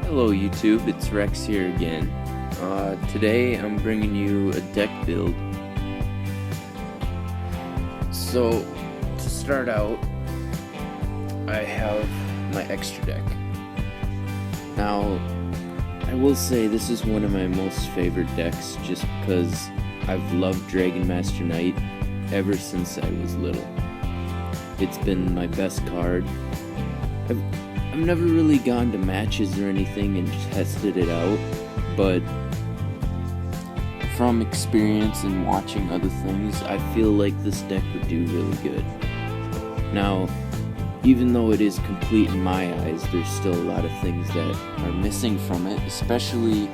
Hello YouTube, it's Rex here again. Today I'm bringing you a deck build. So, to start out, I have my extra deck. Now, I will say this is one of my most favorite decks just because I've loved Dragon Master Knight ever since I was little. It's been my best card. I've never really gone to matches or anything and tested it out, but from experience and watching other things, I feel like this deck would do really good. Now, even though it is complete in my eyes, there's still a lot of things that are missing from it, especially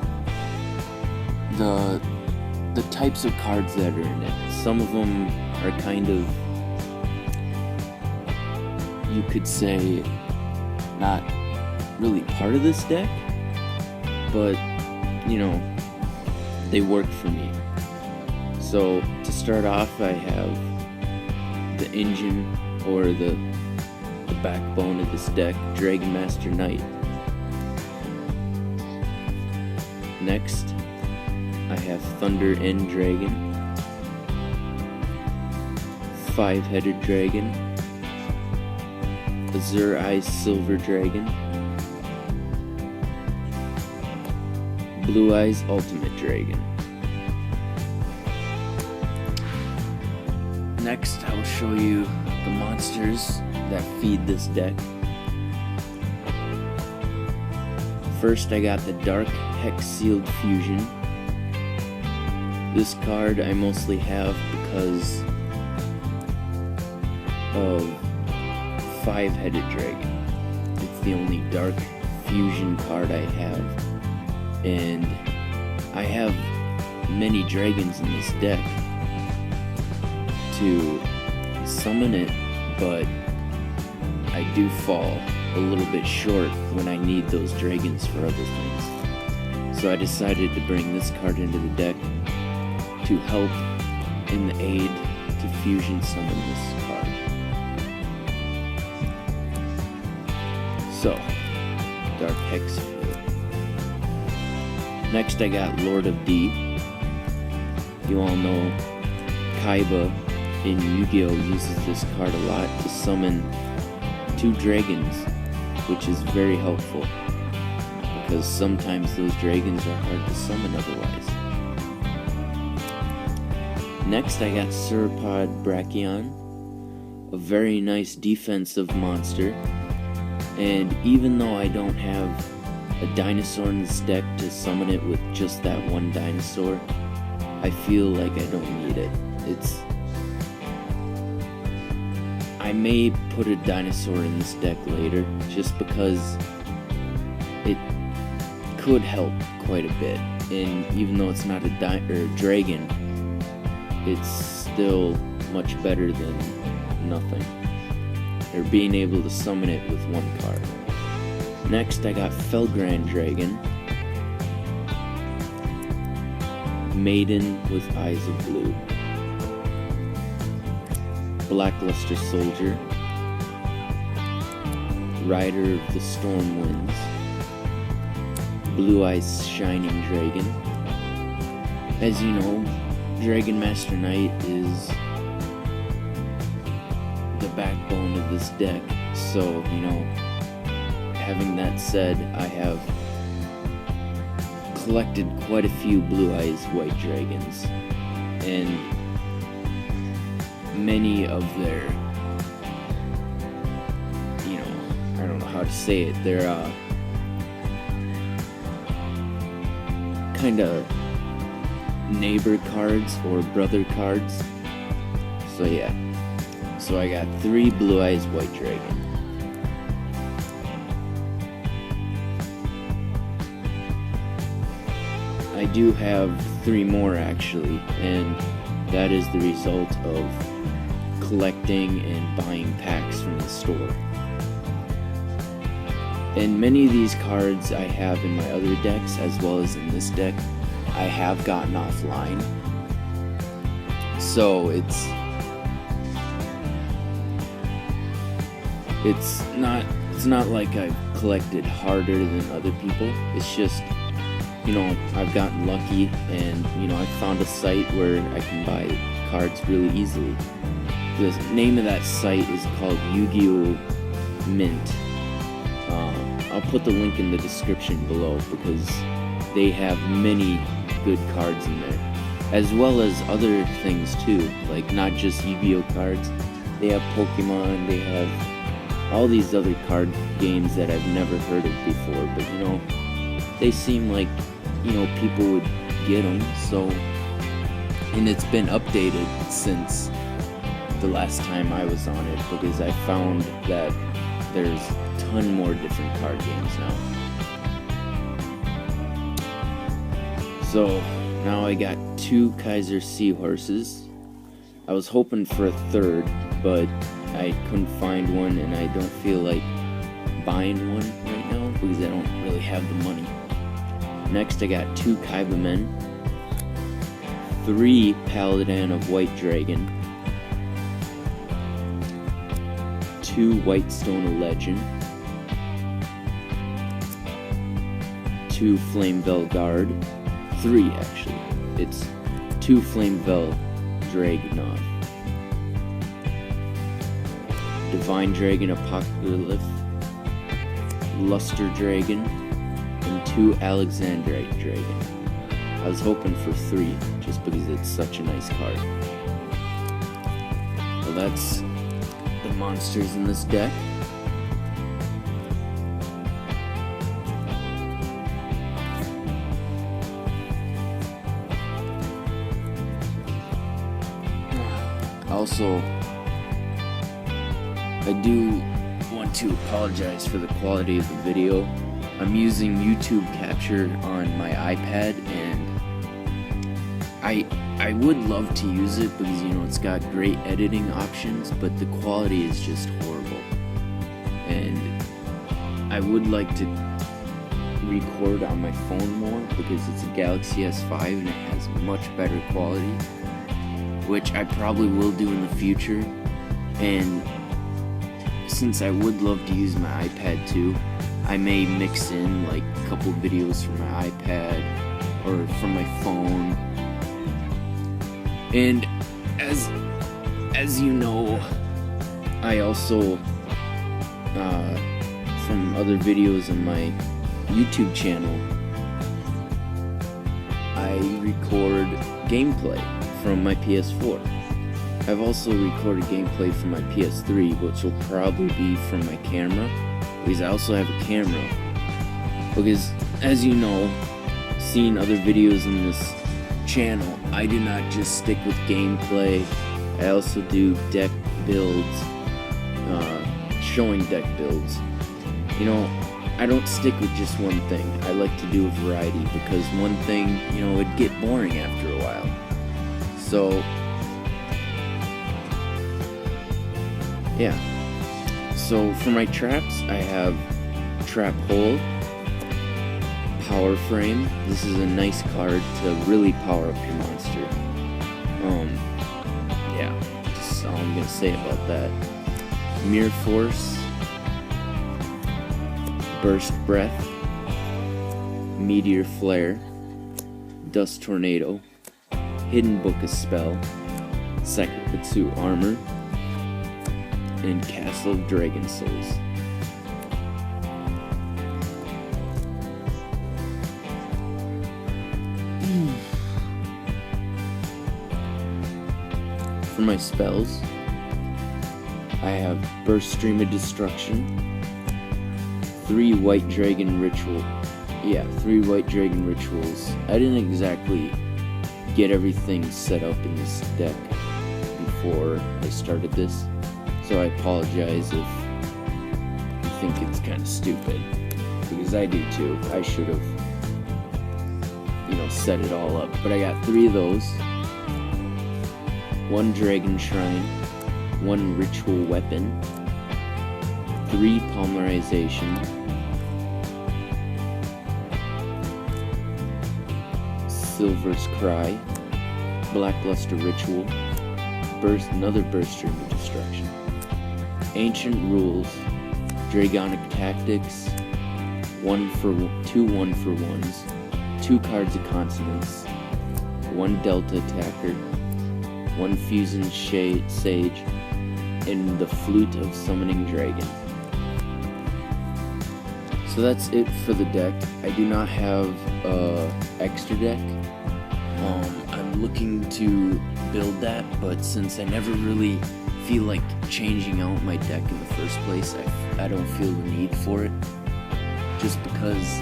the types of cards that are in it. Some of them are kind of, you could say, not really part of this deck, but you know, they work for me. So to start off, I have the engine or the backbone of this deck, Dragon Master Knight. Next, I have Thunder End Dragon, Five-Headed Dragon, Azure Eyes Silver Dragon, Blue Eyes Ultimate Dragon. Next, I will show you the monsters that feed this deck. First, I got the Dark Hex Sealed Fusion. This card I mostly have because of Five-Headed Dragon. It's the only Dark Fusion card I have, and I have many dragons in this deck to summon it, but I do fall a little bit short when I need those dragons for other things. So I decided to bring this card into the deck to help in the aid to fusion summon this card. So, Dark Hex Field. Next I got Lord of D. You all know Kaiba in Yu-Gi-Oh! Uses this card a lot to summon 2 dragons, which is very helpful because sometimes those dragons are hard to summon otherwise. Next I got Sauropod Brachion, a very nice defensive monster. And even though I don't have a dinosaur in this deck to summon it with just that one dinosaur, I feel like I don't need it. I may put a dinosaur in this deck later, just because it could help quite a bit. And even though it's not a dragon, it's still much better than nothing, or being able to summon it with one card. Next I got Felgrand Dragon, Maiden with Eyes of Blue, Blackluster Soldier, Rider of the Storm Winds, Blue Eyes Shining Dragon. As you know, Dragon Master Knight is the backbone of this deck, so you know, having that said, I have collected quite a few Blue Eyes White Dragons, and many of their, you know, I don't know how to say it, they're kind of neighbor cards or brother cards. So yeah, so I got 3 Blue Eyes White Dragon. I do have 3 more actually, and that is the result of collecting and buying packs from the store. And many of these cards I have in my other decks as well as in this deck I have gotten offline. So it's not like I've collected harder than other people. It's just, I've gotten lucky, and I found a site where I can buy cards really easily. The name of that site is called Yu-Gi-Oh! Mint. I'll put the link in the description below because they have many good cards in there, as well as other things too, like not just Yu-Gi-Oh! Cards. They have Pokemon, they have all these other card games that I've never heard of before, but they seem like people would get them. So, and it's been updated since the last time I was on it, because I found that there's a ton more different card games now. So now I got 2 Kaiser Seahorses. I was hoping for a third, but I couldn't find one, and I don't feel like buying one right now because I don't really have the money. Next I got 2 Kaiba Men, 3 Paladin of White Dragon, 2 Whitestone of Legend, 2 Flamevell Guard, 3 actually. It's 2 Flamevell Dragunov, Divine Dragon Apocalypse, Luster Dragon, and 2 Alexandrite Dragon. I was hoping for 3 just because it's such a nice card. Well, that's the monsters in this deck. Also, I do want to apologize for the quality of the video. I'm using YouTube Capture on my iPad, and I would love to use it because it's got great editing options, but the quality is just horrible. And I would like to record on my phone more because it's a Galaxy S5 and it has much better quality, which I probably will do in the future. And since I would love to use my iPad too, I may mix in like a couple videos from my iPad or from my phone. And as you know, I also from other videos on my YouTube channel, I record gameplay from my PS4. I've also recorded gameplay from my PS3, which will probably be from my camera, because I also have a camera. Because, as you know, seeing other videos in this channel, I do not just stick with gameplay. I also do deck builds, showing deck builds. I don't stick with just one thing. I like to do a variety, because one thing, it'd get boring after a while. So, yeah. So for my traps, I have Trap Hole, Power Frame. This is a nice card to really power up your monster. Yeah, that's all I'm gonna say about that. Mirror Force, Burst Breath, Meteor Flare, Dust Tornado, Hidden Book of Spell, Sakakatsu Armor, and Castle of Dragon Souls. For my spells, I have Burst Stream of Destruction, 3 White Dragon Ritual. Yeah, 3 White Dragon Rituals. I didn't exactly get everything set up in this deck before I started this, so I apologize if you think it's kind of stupid, because I do too. I should have, set it all up. But I got 3 of those, 1 Dragon Shrine, 1 Ritual Weapon, 3 Polymerization, Silver's Cry, Blackluster Ritual, another Burst Stream of Destruction, Ancient Rules, Dragonic Tactics, two 1-for-1s, 2 cards of consonants, 1 Delta attacker, 1 Fusion Sage, and the Flute of Summoning Dragon. So that's it for the deck. I do not have a extra deck. I'm looking to build that, but since I never really feel like changing out my deck in the first place, I don't feel the need for it, just because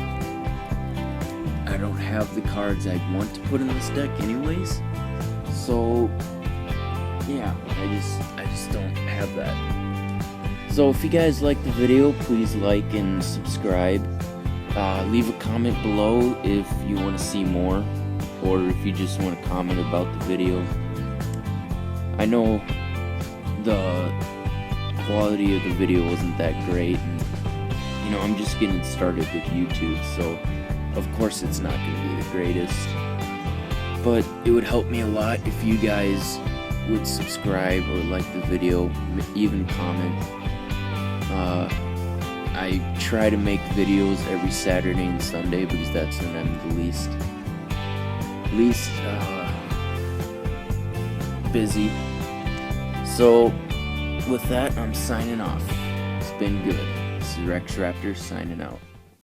I don't have the cards I'd want to put in this deck anyways. So yeah, I just don't have that. So if you guys like the video, please like and subscribe. Leave a comment below if you want to see more, or if you just want to comment about the video. I know the quality of the video wasn't that great, and I'm just getting started with YouTube, so of course it's not going to be the greatest, but it would help me a lot if you guys would subscribe or like the video, even comment. I try to make videos every Saturday and Sunday because that's when I'm the least busy. So with that, I'm signing off. It's been good. This is Rex Raptor signing out.